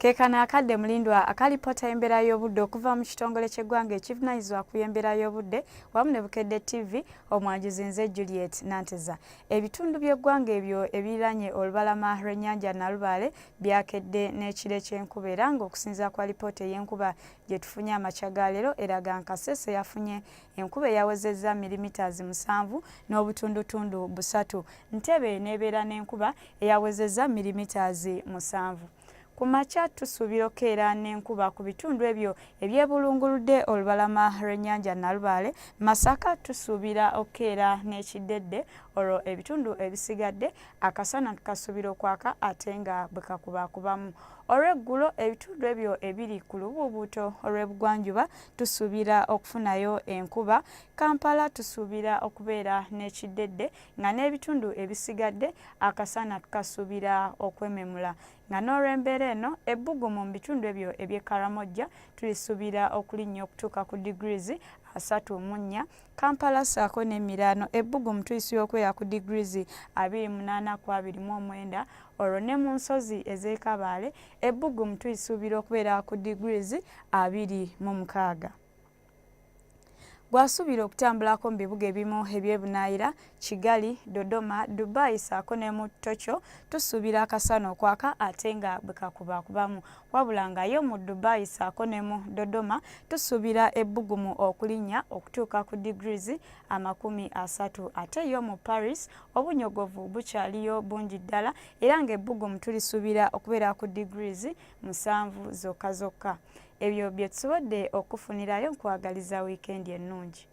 Kekana akadde mulindwa akalipota embeera y'obudde okuva mu kitongole ky'eggwanga ekivunaanyizibwa ku embeera y'obudde wamu ne Bukedde TV omwanjuzi nze Juliet Nanteeza. Ebitundu by'eggwanga ebyo ebiranye olubalama lw'ennyanja Nalubaale byakedde n'ekire ky'enkuba era ng'okusinziira kwa lipoota ey'enkuba gye tufunye amakya ga leero eraga Kasese yafunye enkuba eyawezezza milimiters 7 n'obutundutundu 3. Ntebe n'ebeera n'enkuba eyawezezza milimiters 7. Ku makya tusuubira okeera n'enkuba ku bitundu ebyo ebyebulunguludde olubalama lw'ennyanja Nalubaale. Masaka tusuubira okeera n'ekiddedde olwo ebitundu ebisigadde akasana kasuubira okwaka ate nga bwe kakubakubamu. Olw'eggulo ebitundu ebyo ebiri ku lubuubuuto olw'ebugwanjuba tusuubira okufunayo enkuba. Kampala tusuubira okubeera n'ekiddedde nga n'ebitundu ebisigadde akasana kasuubira okwememula. Nga n'olw'embeera eno ebbugumu mu bitundu ebyo eby'e Karamoja tulisuubira okulinnya okutuuka ku degrees 34. Kampala ssaako n'Emiraano ebbugumu tuyisuubira okubeera ku degrees 28 ku 29. Olwo ne mu nsozi ez'e Kabaale ebbugumu tuyisuubira okubeera ku degrees 26. Gwasuubira okutambulako mu bibuga ebimu eby'ebunaayira Kigali, Dodoma, Dubai ssaako ne mu Tokyo tusuubira akasana okwaka ate nga bwe kakubakubamu. Wabula nga yo mu Dubai ssaako ne mu Dodoma tusuubira ebbugumu okulinnya okutuuka ku degrees 30. Ate yo mu Paris obunyogovu bukyaliyo bungi ddala era ng'ebbugumu tulisuubira okubeera ku degrees 7 zokka zokka. Ebyo bye tusobodde okufunirayo nkwagaliza wiikendi ennungi.